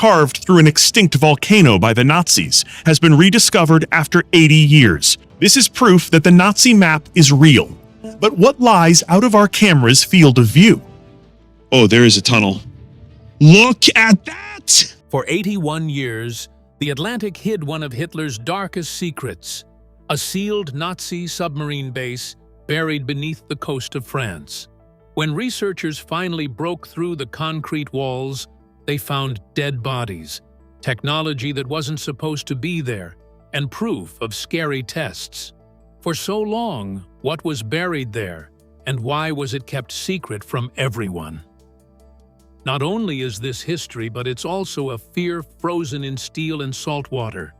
carved through an extinct volcano by the Nazis has been rediscovered after 80 years. This is proof that the Nazi map is real. But what lies out of our camera's field of view? Oh, there is a tunnel. Look at that! For 81 years, the Atlantic hid one of Hitler's darkest secrets, a sealed Nazi submarine base buried beneath the coast of France. When researchers finally broke through the concrete walls, they found dead bodies, technology that wasn't supposed to be there, and proof of scary tests. For so long, what was buried there, and why was it kept secret from everyone? Not only is this history, but it's also a fear frozen in steel and salt water.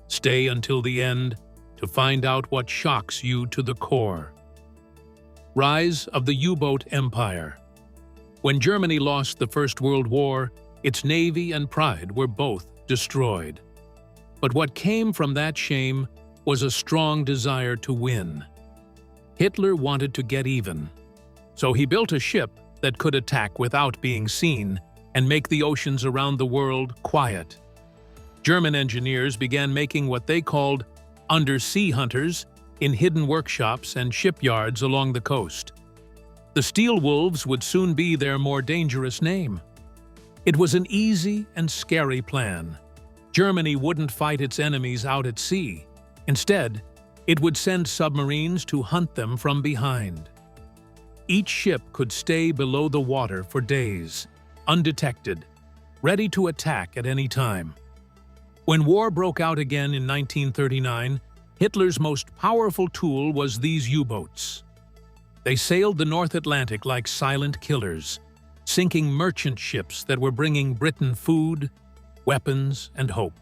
Stay until the end to find out what shocks you to the core. Rise of the U-boat empire. When Germany lost the First World War, its navy and pride were both destroyed. But what came from that shame was a strong desire to win. Hitler wanted to get even, so he built a ship that could attack without being seen and make the oceans around the world quiet. German engineers began making what they called undersea hunters in hidden workshops and shipyards along the coast. The Steel Wolves would soon be their more dangerous name. It was an easy and scary plan. Germany wouldn't fight its enemies out at sea. Instead, it would send submarines to hunt them from behind. Each ship could stay below the water for days, undetected, ready to attack at any time. When war broke out again in 1939, Hitler's most powerful tool was these U-boats. They sailed the North Atlantic like silent killers, sinking merchant ships that were bringing Britain food, weapons, and hope.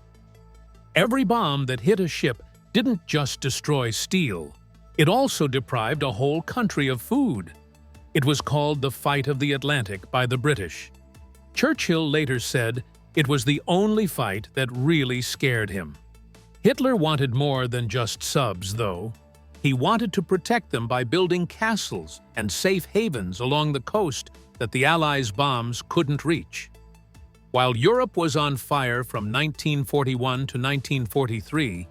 Every bomb that hit a ship didn't just destroy steel, it also deprived a whole country of food. It was called the Fight of the Atlantic by the British. Churchill later said it was the only fight that really scared him. Hitler wanted more than just subs, though. He wanted to protect them by building castles and safe havens along the coast that the Allies' bombs couldn't reach. While Europe was on fire from 1941 to 1943,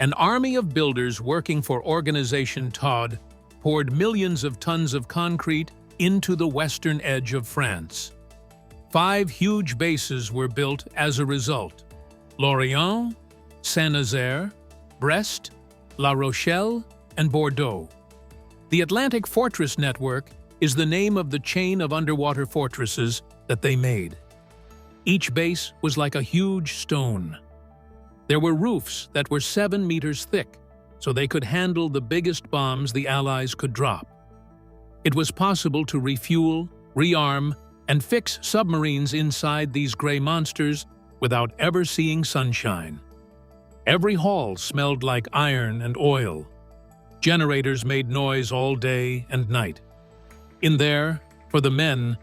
an army of builders working for Organization Todd poured millions of tons of concrete into the western edge of France. 5 huge bases were built as a result: Lorient, Saint-Nazaire, Brest, La Rochelle, and Bordeaux. The Atlantic Fortress Network is the name of the chain of underwater fortresses that they made. Each base was like a huge stone. There were roofs that were 7 meters thick, so they could handle the biggest bombs the Allies could drop. It was possible to refuel, rearm, and fix submarines inside these gray monsters without ever seeing sunshine. Every hall smelled like iron and oil. Generators made noise all day and night. In there, for the men,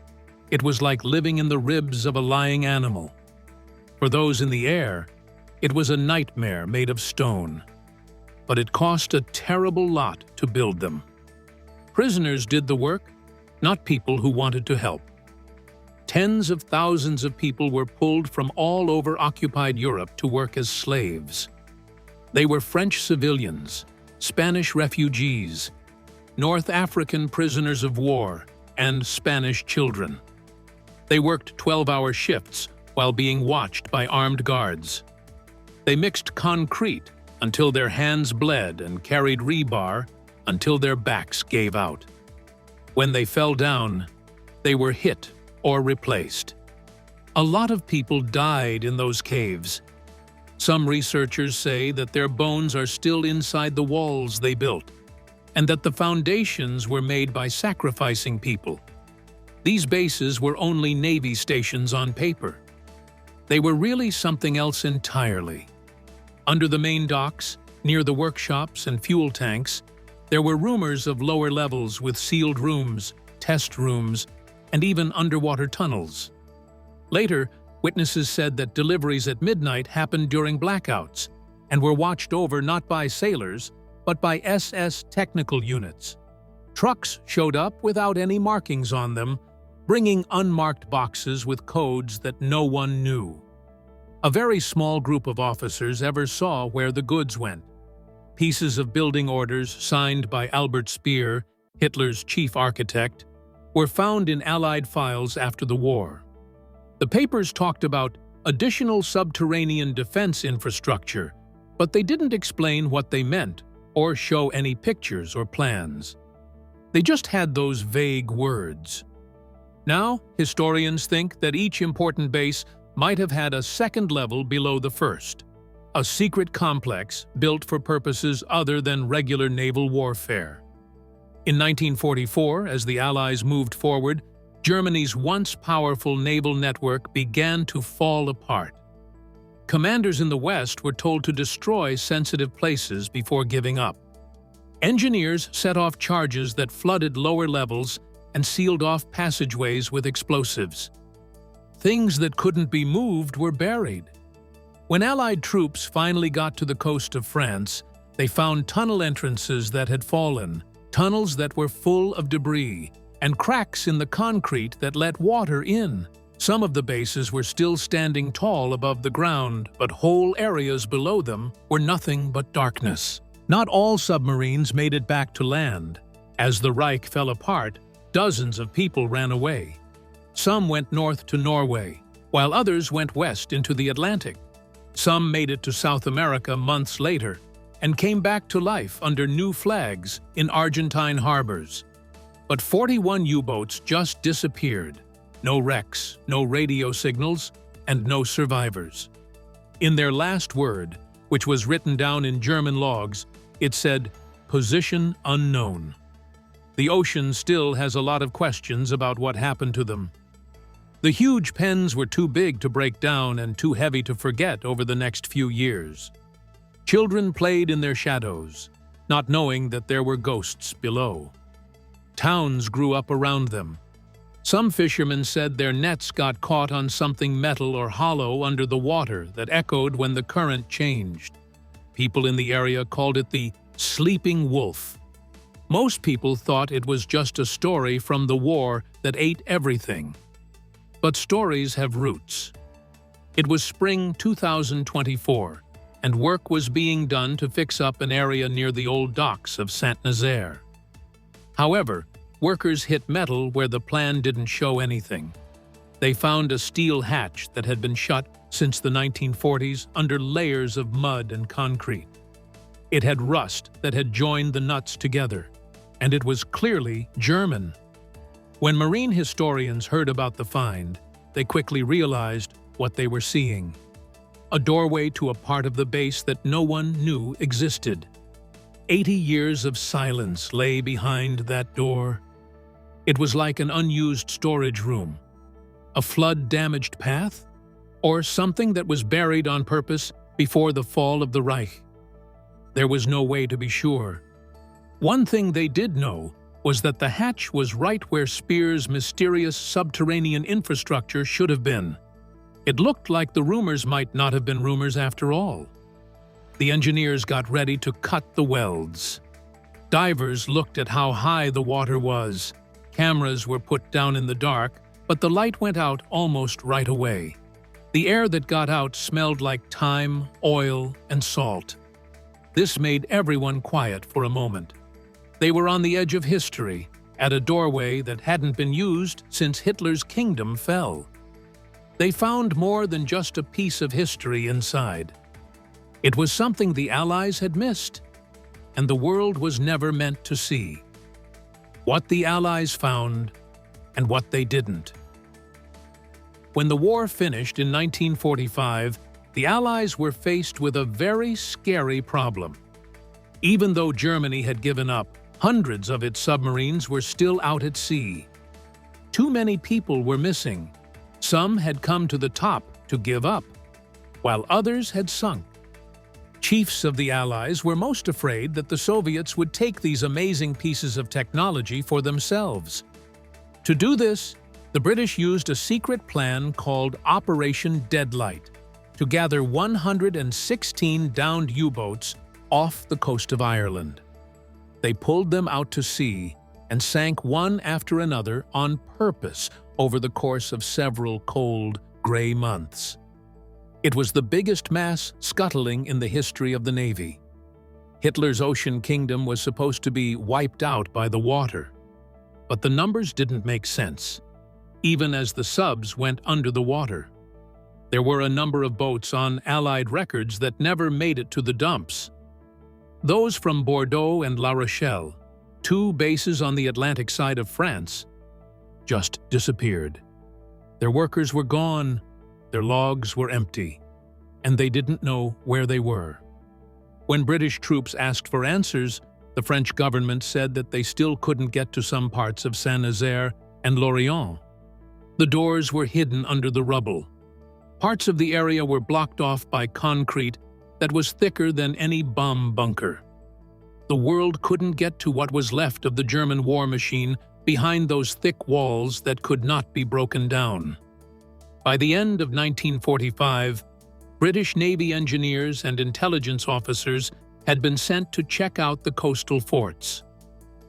it was like living in the ribs of a lying animal. For those in the air, it was a nightmare made of stone. But it cost a terrible lot to build them. Prisoners did the work, not people who wanted to help. Tens of thousands of people were pulled from all over occupied Europe to work as slaves. They were French civilians, Spanish refugees, North African prisoners of war, and Spanish children. They worked 12-hour shifts while being watched by armed guards. They mixed concrete until their hands bled and carried rebar until their backs gave out. When they fell down, they were hit or replaced. A lot of people died in those caves. Some researchers say that their bones are still inside the walls they built, and that the foundations were made by sacrificing people. These bases were only Navy stations on paper. They were really something else entirely. Under the main docks, near the workshops and fuel tanks, there were rumors of lower levels with sealed rooms, test rooms, and even underwater tunnels. Later, witnesses said that deliveries at midnight happened during blackouts and were watched over not by sailors, but by SS technical units. Trucks showed up without any markings on them, bringing unmarked boxes with codes that no one knew. A very small group of officers ever saw where the goods went. Pieces of building orders signed by Albert Speer, Hitler's chief architect, were found in Allied files after the war. The papers talked about additional subterranean defense infrastructure, but they didn't explain what they meant or show any pictures or plans. They just had those vague words. Now, historians think that each important base might have had a second level below the first, a secret complex built for purposes other than regular naval warfare. In 1944, as the Allies moved forward, Germany's once powerful naval network began to fall apart. Commanders in the West were told to destroy sensitive places before giving up. Engineers set off charges that flooded lower levels and sealed off passageways with explosives. Things that couldn't be moved were buried. When Allied troops finally got to the coast of France, they found tunnel entrances that had fallen, tunnels that were full of debris, and cracks in the concrete that let water in. Some of the bases were still standing tall above the ground, but whole areas below them were nothing but darkness. Not all submarines made it back to land. As the Reich fell apart, dozens of people ran away. Some went north to Norway, while others went west into the Atlantic. Some made it to South America months later and came back to life under new flags in Argentine harbors. But 41 U-boats just disappeared. No wrecks, no radio signals, and no survivors. In their last word, which was written down in German logs, it said, "Position unknown." The ocean still has a lot of questions about what happened to them. The huge pens were too big to break down and too heavy to forget over the next few years. Children played in their shadows, not knowing that there were ghosts below. Towns grew up around them. Some fishermen said their nets got caught on something metal or hollow under the water that echoed when the current changed. People in the area called it the sleeping wolf. Most people thought it was just a story from the war that ate everything. But stories have roots. It was spring 2024, and work was being done to fix up an area near the old docks of Saint-Nazaire. However, workers hit metal where the plan didn't show anything. They found a steel hatch that had been shut since the 1940s under layers of mud and concrete. It had rust that had joined the nuts together, and it was clearly German. When marine historians heard about the find, they quickly realized what they were seeing: a doorway to a part of the base that no one knew existed. 80 years of silence lay behind that door. It was like an unused storage room, a flood-damaged path, or something that was buried on purpose before the fall of the Reich. There was no way to be sure. One thing they did know was that the hatch was right where Speer's mysterious subterranean infrastructure should have been. It looked like the rumors might not have been rumors after all. The engineers got ready to cut the welds. Divers looked at how high the water was. Cameras were put down in the dark, but the light went out almost right away. The air that got out smelled like thyme, oil, and salt. This made everyone quiet for a moment. They were on the edge of history, at a doorway that hadn't been used since Hitler's kingdom fell. They found more than just a piece of history inside. It was something the Allies had missed, and the world was never meant to see. What the Allies found, and what they didn't. When the war finished in 1945, the Allies were faced with a very scary problem. Even though Germany had given up, hundreds of its submarines were still out at sea. Too many people were missing. Some had come to the top to give up, while others had sunk. Chiefs of the Allies were most afraid that the Soviets would take these amazing pieces of technology for themselves. To do this, the British used a secret plan called Operation Deadlight to gather 116 downed U-boats off the coast of Ireland. They pulled them out to sea and sank one after another on purpose over the course of several cold, gray months. It was the biggest mass scuttling in the history of the Navy. Hitler's ocean kingdom was supposed to be wiped out by the water. But the numbers didn't make sense, even as the subs went under the water. There were a number of boats on Allied records that never made it to the dumps. Those from Bordeaux and La Rochelle, two bases on the Atlantic side of France, just disappeared. Their workers were gone, their logs were empty, and they didn't know where they were. When British troops asked for answers, the French government said that they still couldn't get to some parts of Saint-Nazaire and Lorient. The doors were hidden under the rubble. Parts of the area were blocked off by concrete that was thicker than any bomb bunker. The world couldn't get to what was left of the German war machine behind those thick walls that could not be broken down. By the end of 1945, British Navy engineers and intelligence officers had been sent to check out the coastal forts.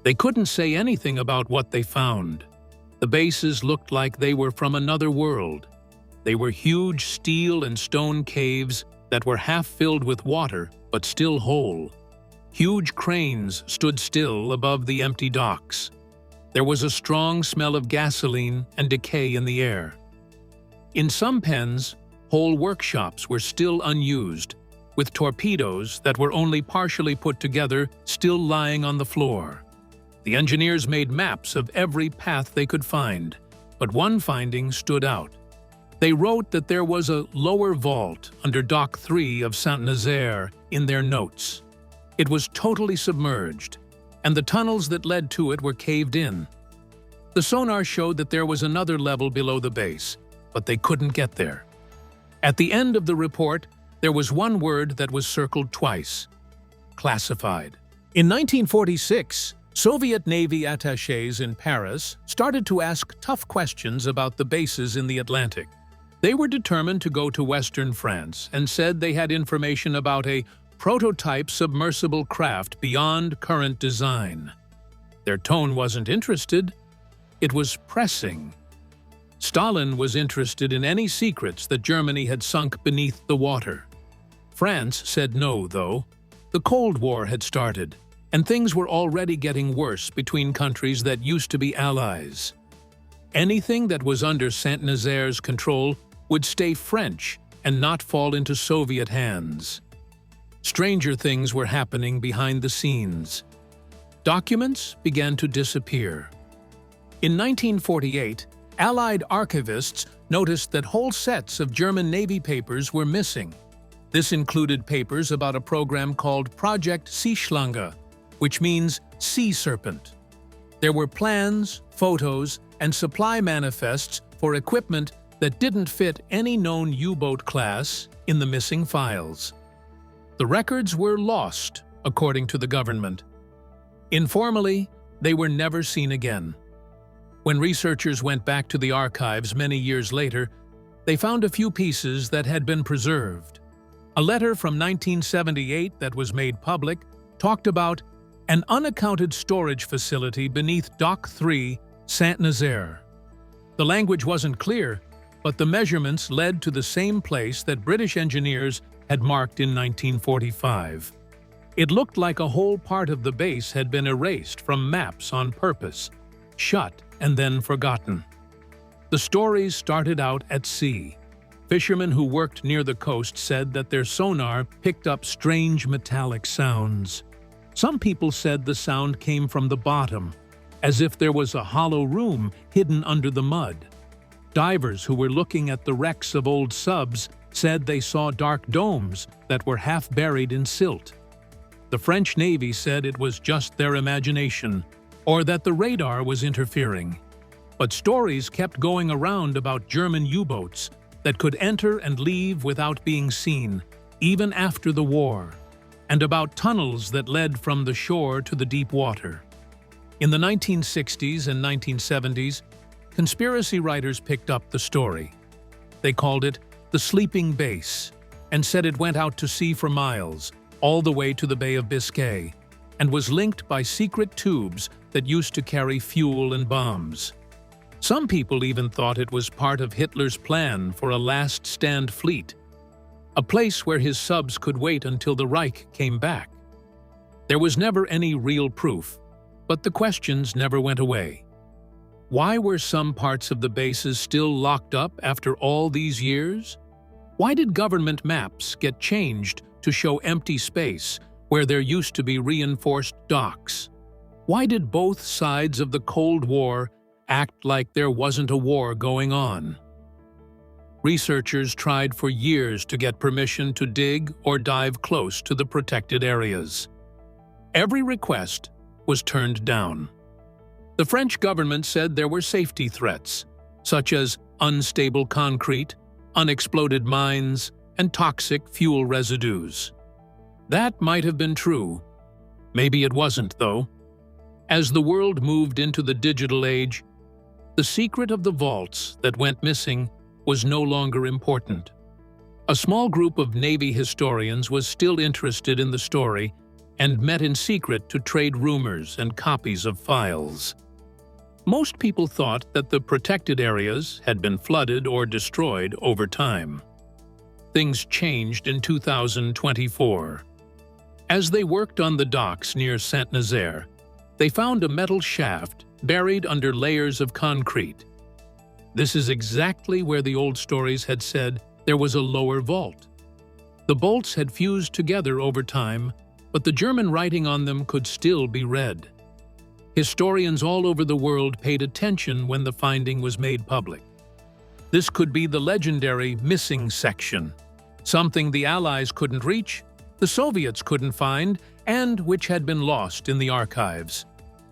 They couldn't say anything about what they found. The bases looked like they were from another world. They were huge steel and stone caves that were half filled with water but still whole. Huge cranes stood still above the empty docks. There was a strong smell of gasoline and decay in the air. In some pens, whole workshops were still unused, with torpedoes that were only partially put together still lying on the floor. The engineers made maps of every path they could find, but one finding stood out. They wrote that there was a lower vault under Dock 3 of Saint-Nazaire in their notes. It was totally submerged, and the tunnels that led to it were caved in. The sonar showed that there was another level below the base, but they couldn't get there. At the end of the report, there was one word that was circled twice: classified. In 1946, Soviet Navy attachés in Paris started to ask tough questions about the bases in the Atlantic. They were determined to go to Western France and said they had information about a prototype submersible craft beyond current design. Their tone wasn't interested, it was pressing. Stalin was interested in any secrets that Germany had sunk beneath the water. France said no, though. The Cold War had started, and things were already getting worse between countries that used to be allies. Anything that was under Saint-Nazaire's control would stay French and not fall into Soviet hands. Stranger things were happening behind the scenes. Documents began to disappear. In 1948, Allied archivists noticed that whole sets of German Navy papers were missing. This included papers about a program called Project Seeschlange, which means sea serpent. There were plans, photos, and supply manifests for equipment that didn't fit any known U-boat class in the missing files. The records were lost, according to the government. Informally, they were never seen again. When researchers went back to the archives many years later, they found a few pieces that had been preserved. A letter from 1978 that was made public talked about an unaccounted storage facility beneath Dock 3, Saint-Nazaire. The language wasn't clear, but the measurements led to the same place that British engineers had marked in 1945. It looked like a whole part of the base had been erased from maps on purpose, shut and then forgotten. The stories started out at sea. Fishermen who worked near the coast said that their sonar picked up strange metallic sounds. Some people said the sound came from the bottom, as if there was a hollow room hidden under the mud. Divers who were looking at the wrecks of old subs said they saw dark domes that were half buried in silt. The French Navy said it was just their imagination, or that the radar was interfering. But stories kept going around about German U-boats that could enter and leave without being seen, even after the war, and about tunnels that led from the shore to the deep water. In the 1960s and 1970s, conspiracy writers picked up the story. They called it the sleeping base and said it went out to sea for miles, all the way to the Bay of Biscay, and was linked by secret tubes that used to carry fuel and bombs. Some people even thought it was part of Hitler's plan for a last-stand fleet. a place where his subs could wait until the Reich came back. There was never any real proof, but the questions never went away. Why were some parts of the bases still locked up after all these years? Why did government maps get changed to show empty space where there used to be reinforced docks? Why did both sides of the Cold War act like there wasn't a war going on? Researchers tried for years to get permission to dig or dive close to the protected areas. Every request was turned down. The French government said there were safety threats, such as unstable concrete, unexploded mines, and toxic fuel residues. That might have been true. Maybe it wasn't, though. As the world moved into the digital age, the secret of the vaults that went missing was no longer important. A small group of Navy historians was still interested in the story and met in secret to trade rumors and copies of files. Most people thought that the protected areas had been flooded or destroyed over time. Things changed in 2024. As they worked on the docks near Saint-Nazaire, they found a metal shaft buried under layers of concrete. This is exactly where the old stories had said there was a lower vault. The bolts had fused together over time, but the German writing on them could still be read. Historians all over the world paid attention when the finding was made public. This could be the legendary missing section, something the Allies couldn't reach, the Soviets couldn't find, and which had been lost in the archives.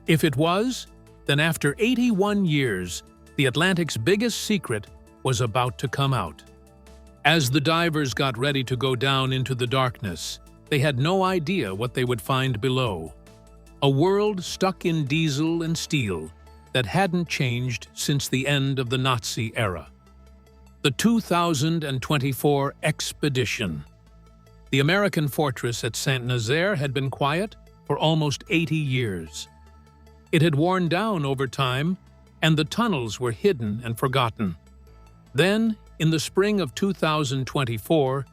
If it was, then after 81 years, the Atlantic's biggest secret was about to come out. As the divers got ready to go down into the darkness, they had no idea what they would find below. A world stuck in diesel and steel that hadn't changed since the end of the Nazi era. The 2024 expedition. The American fortress at Saint-Nazaire had been quiet for almost 80 years. It had worn down over time, and the tunnels were hidden and forgotten. Then, in the spring of 2024,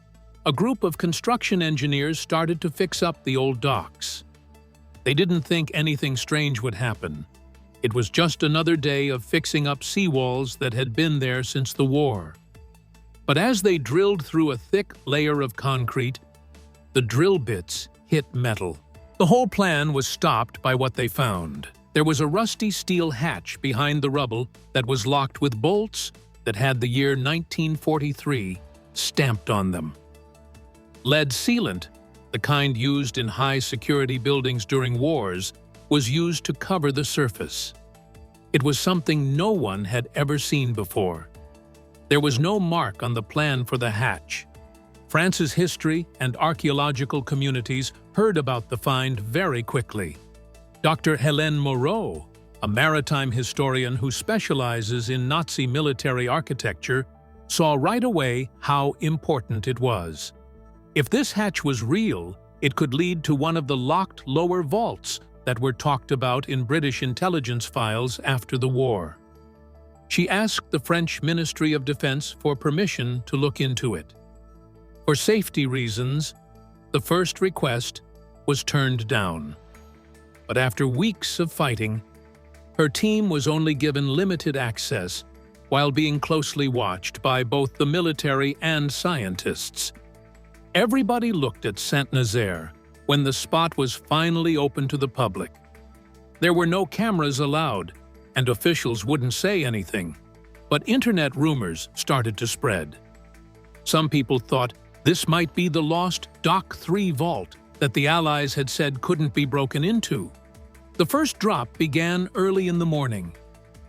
a group of construction engineers started to fix up the old docks. They didn't think anything strange would happen. It was just another day of fixing up seawalls that had been there since the war. But as they drilled through a thick layer of concrete, the drill bits hit metal. The whole plan was stopped by what they found. There was a rusty steel hatch behind the rubble that was locked with bolts that had the year 1943 stamped on them. Lead sealant, the kind used in high-security buildings during wars, was used to cover the surface. It was something no one had ever seen before. There was no mark on the plan for the hatch. France's history and archaeological communities heard about the find very quickly. Dr. Hélène Moreau, a maritime historian who specializes in Nazi military architecture, saw right away how important it was. If this hatch was real, it could lead to one of the locked lower vaults that were talked about in British intelligence files after the war. She asked the French Ministry of Defense for permission to look into it. For safety reasons, the first request was turned down. But after weeks of fighting, her team was only given limited access while being closely watched by both the military and scientists. Everybody looked at Saint-Nazaire when the spot was finally open to the public. There were no cameras allowed, and officials wouldn't say anything. But internet rumors started to spread. Some people thought this might be the lost Dock 3 vault that the Allies had said couldn't be broken into. The first drop began early in the morning.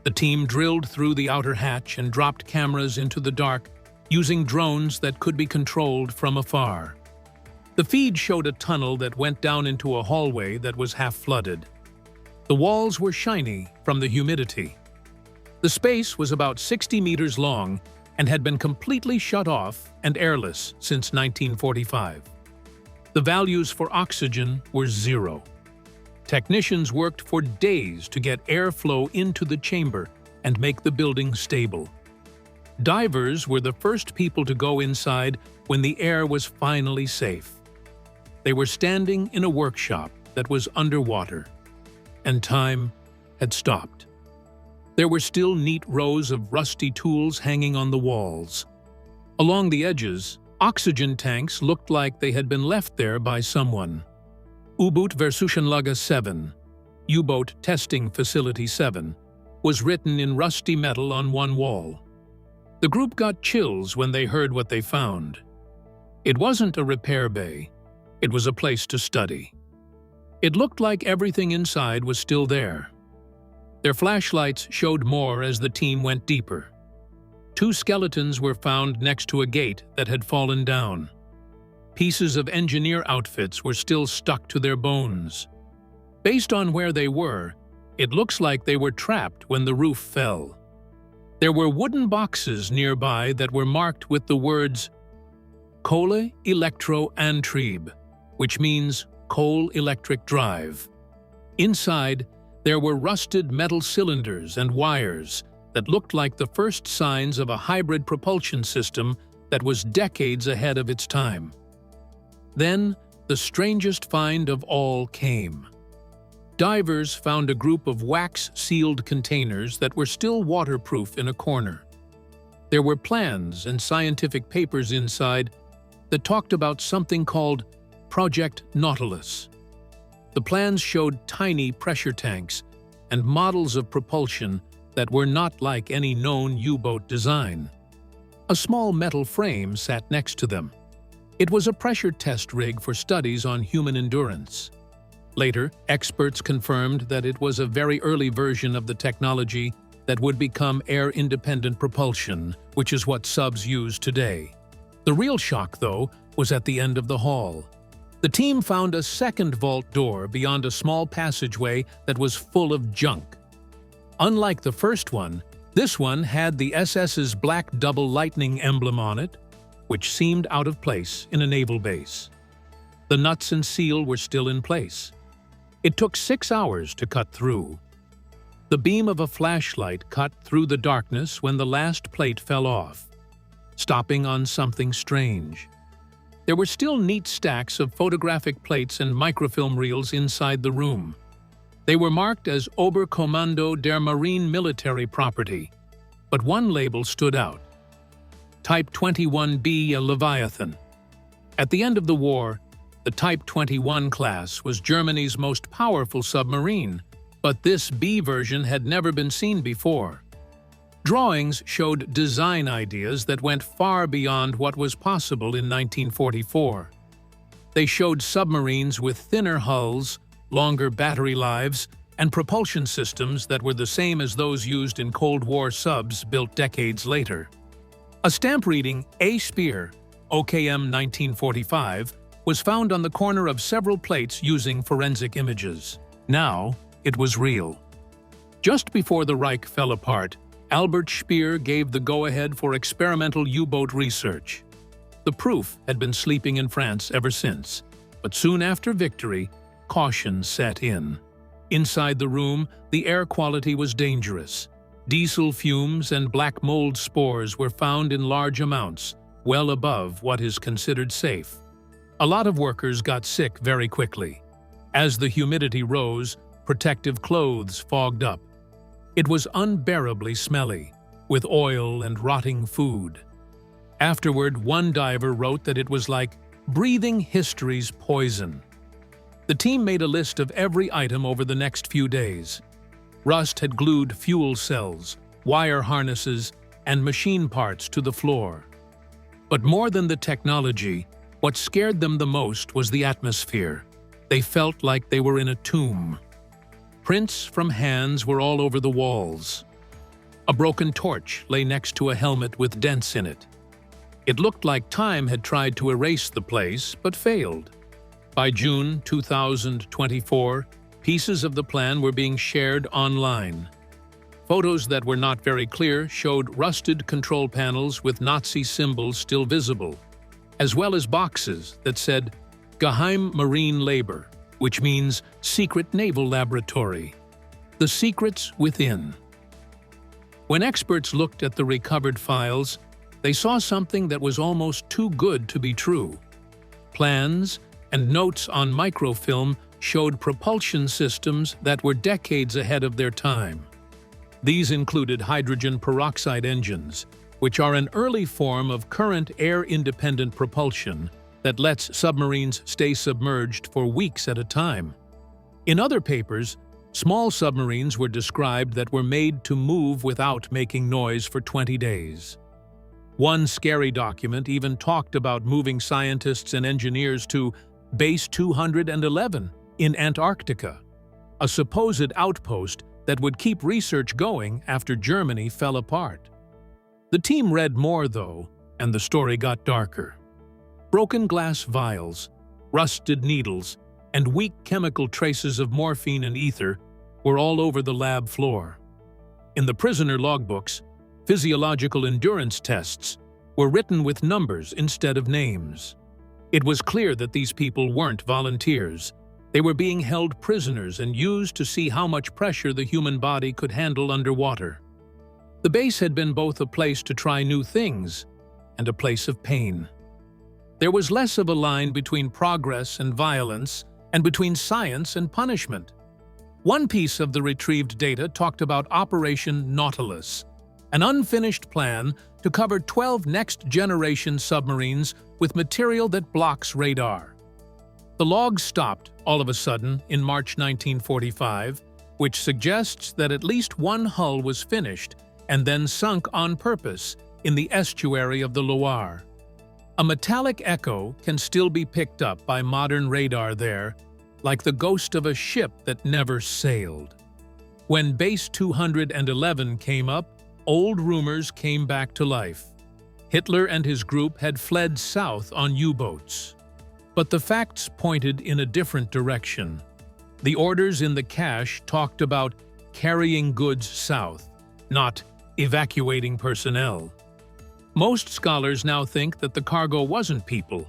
The team drilled through the outer hatch and dropped cameras into the dark, using drones that could be controlled from afar. The feed showed a tunnel that went down into a hallway that was half flooded. The walls were shiny from the humidity. The space was about 60 meters long and had been completely shut off and airless since 1945. The values for oxygen were 0. Technicians worked for days to get airflow into the chamber and make the building stable. Divers were the first people to go inside when the air was finally safe. They were standing in a workshop that was underwater, and time had stopped. There were still neat rows of rusty tools hanging on the walls. Along the edges, oxygen tanks looked like they had been left there by someone. U-Boot Versuchenlager 7, U-Boat Testing Facility 7, was written in rusty metal on one wall. The group got chills when they heard what they found. It wasn't a repair bay. It was a place to study. It looked like everything inside was still there. Their flashlights showed more as the team went deeper. 2 skeletons were found next to a gate that had fallen down. Pieces of engineer outfits were still stuck to their bones. Based on where they were, it looks like they were trapped when the roof fell. There were wooden boxes nearby that were marked with the words Kohle Elektroantrieb, which means coal electric drive. Inside, there were rusted metal cylinders and wires that looked like the first signs of a hybrid propulsion system that was decades ahead of its time. Then, the strangest find of all came. Divers found a group of wax-sealed containers that were still waterproof in a corner. There were plans and scientific papers inside that talked about something called Project Nautilus. The plans showed tiny pressure tanks and models of propulsion that were not like any known U-boat design. A small metal frame sat next to them. It was a pressure test rig for studies on human endurance. Later, experts confirmed that it was a very early version of the technology that would become air-independent propulsion, which is what subs use today. The real shock, though, was at the end of the hall. The team found a second vault door beyond a small passageway that was full of junk. Unlike the first one, this one had the SS's black double lightning emblem on it, which seemed out of place in a naval base. The nuts and seal were still in place. It took 6 hours to cut through. The beam of a flashlight cut through the darkness when the last plate fell off, stopping on something strange. There were still neat stacks of photographic plates and microfilm reels inside the room. They were marked as Oberkommando der Marine military property, but one label stood out. Type 21B, a Leviathan. At the end of the war, the Type 21 class was Germany's most powerful submarine, but this B version had never been seen before. Drawings showed design ideas that went far beyond what was possible in 1944. They showed submarines with thinner hulls, longer battery lives, and propulsion systems that were the same as those used in Cold War subs built decades later. A stamp reading A Spear, OKM 1945, was found on the corner of several plates using forensic images. Now, it was real. Just before the Reich fell apart, Albert Speer gave the go-ahead for experimental U-boat research. The proof had been sleeping in France ever since, but soon after victory, caution set in. Inside the room, the air quality was dangerous. Diesel fumes and black mold spores were found in large amounts, well above what is considered safe. A lot of workers got sick very quickly. As the humidity rose, protective clothes fogged up. It was unbearably smelly, with oil and rotting food. Afterward, one diver wrote that it was like breathing history's poison. The team made a list of every item over the next few days. Rust had glued fuel cells, wire harnesses, and machine parts to the floor. But more than the technology, what scared them the most was the atmosphere. They felt like they were in a tomb. Prints from hands were all over the walls. A broken torch lay next to a helmet with dents in it. It looked like time had tried to erase the place, but failed. By June 2024, pieces of the plan were being shared online. Photos that were not very clear showed rusted control panels with Nazi symbols still visible, as well as boxes that said Geheim Marine Labor, which means Secret Naval Laboratory. The secrets within. When experts looked at the recovered files, they saw something that was almost too good to be true. Plans and notes on microfilm showed propulsion systems that were decades ahead of their time. These included hydrogen peroxide engines, which are an early form of current air-independent propulsion that lets submarines stay submerged for weeks at a time. In other papers, small submarines were described that were made to move without making noise for 20 days. One scary document even talked about moving scientists and engineers to Base 211 in Antarctica, a supposed outpost that would keep research going after Germany fell apart. The team read more, though, and the story got darker. Broken glass vials, rusted needles, and weak chemical traces of morphine and ether were all over the lab floor. In the prisoner logbooks, physiological endurance tests were written with numbers instead of names. It was clear that these people weren't volunteers. They were being held prisoners and used to see how much pressure the human body could handle underwater. The base had been both a place to try new things and a place of pain. There was less of a line between progress and violence and between science and punishment. One piece of the retrieved data talked about Operation Nautilus, an unfinished plan to cover 12 next-generation submarines with material that blocks radar. The logs stopped all of a sudden in March 1945, which suggests that at least one hull was finished and then sunk on purpose in the estuary of the Loire. A metallic echo can still be picked up by modern radar there, like the ghost of a ship that never sailed. When Base 211 came up, old rumors came back to life. Hitler and his group had fled south on U-boats. But the facts pointed in a different direction. The orders in the cache talked about carrying goods south, not evacuating personnel. Most scholars now think that the cargo wasn't people,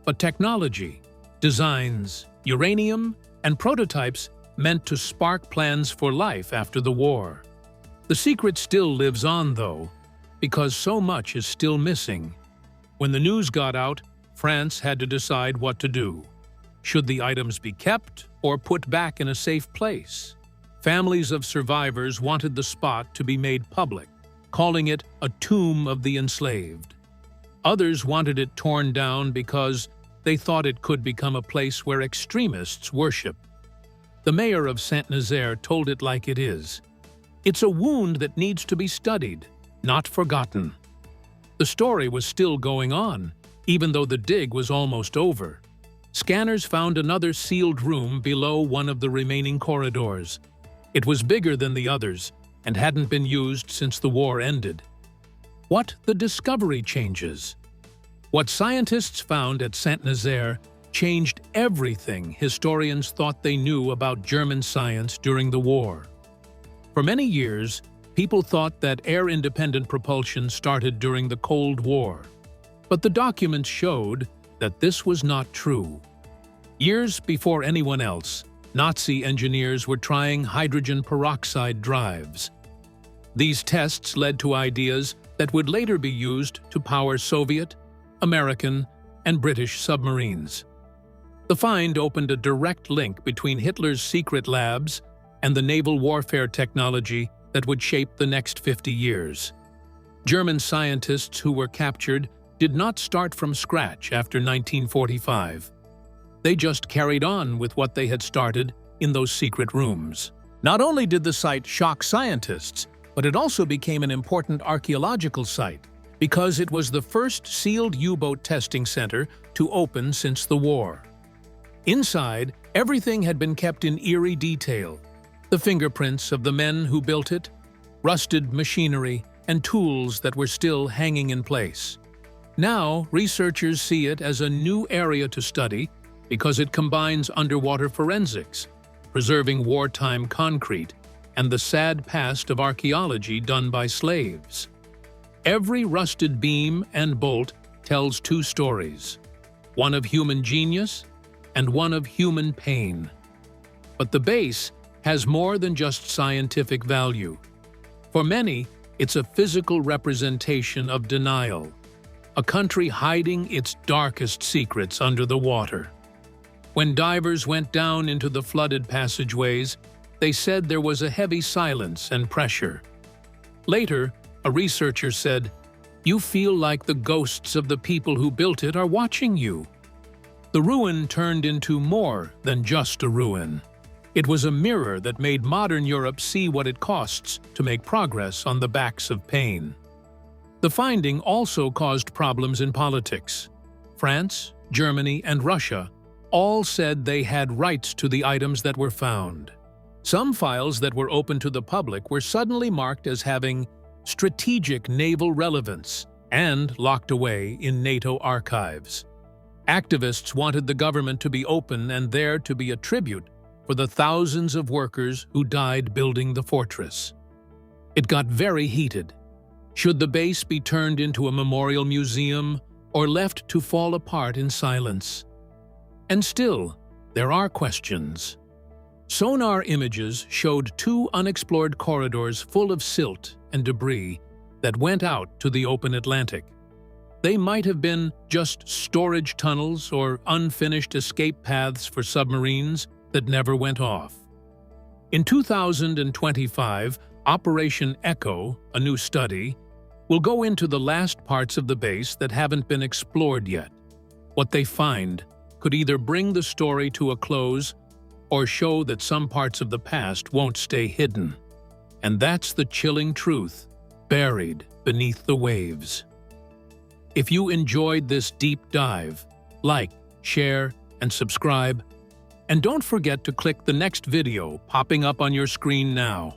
but technology, designs, uranium, and prototypes meant to spark plans for life after the war. The secret still lives on, though, because so much is still missing. When the news got out, France had to decide what to do. Should the items be kept or put back in a safe place? Families of survivors wanted the spot to be made public, calling it a tomb of the enslaved. Others wanted it torn down because they thought it could become a place where extremists worship. The mayor of Saint-Nazaire told it like it is. It's a wound that needs to be studied, not forgotten. The story was still going on, even though the dig was almost over. Scanners found another sealed room below one of the remaining corridors. It was bigger than the others and hadn't been used since the war ended. What the Discovery changes? What scientists found at Saint-Nazaire changed everything historians thought they knew about German science during the war. For many years, people thought that air-independent propulsion started during the Cold War. But the documents showed that this was not true. Years before anyone else, Nazi engineers were trying hydrogen peroxide drives. These tests led to ideas that would later be used to power Soviet, American, and British submarines. The find opened a direct link between Hitler's secret labs and the naval warfare technology that would shape the next 50 years. German scientists who were captured did not start from scratch after 1945. They just carried on with what they had started in those secret rooms. Not only did the site shock scientists, but it also became an important archaeological site because it was the first sealed U-boat testing center to open since the war. Inside, everything had been kept in eerie detail. The fingerprints of the men who built it, rusted machinery, and tools that were still hanging in place. Now, researchers see it as a new area to study because it combines underwater forensics, preserving wartime concrete, and the sad past of archaeology done by slaves. Every rusted beam and bolt tells two stories, one of human genius and one of human pain. But the base has more than just scientific value. For many, It's a physical representation of denial, a country hiding its darkest secrets under the water. When divers went down into the flooded passageways, they said there was a heavy silence and pressure. Later, a researcher said, "You feel like the ghosts of the people who built it are watching you." The ruin turned into more than just a ruin. It was a mirror that made modern Europe see what it costs to make progress on the backs of pain. The finding also caused problems in politics. France, Germany, and Russia all said they had rights to the items that were found. Some files that were open to the public were suddenly marked as having strategic naval relevance and locked away in NATO archives. Activists wanted the government to be open and there to be a tribute for the thousands of workers who died building the fortress. It got very heated. Should the base be turned into a memorial museum or left to fall apart in silence? And still, there are questions. Sonar images showed 2 unexplored corridors full of silt and debris that went out to the open Atlantic. They might have been just storage tunnels or unfinished escape paths for submarines that never went off. In 2025, Operation Echo, a new study, will go into the last parts of the base that haven't been explored yet. What they find could either bring the story to a close or show that some parts of the past won't stay hidden. And that's the chilling truth, buried beneath the waves. If you enjoyed this deep dive, like, share, and subscribe. And don't forget to click the next video popping up on your screen now.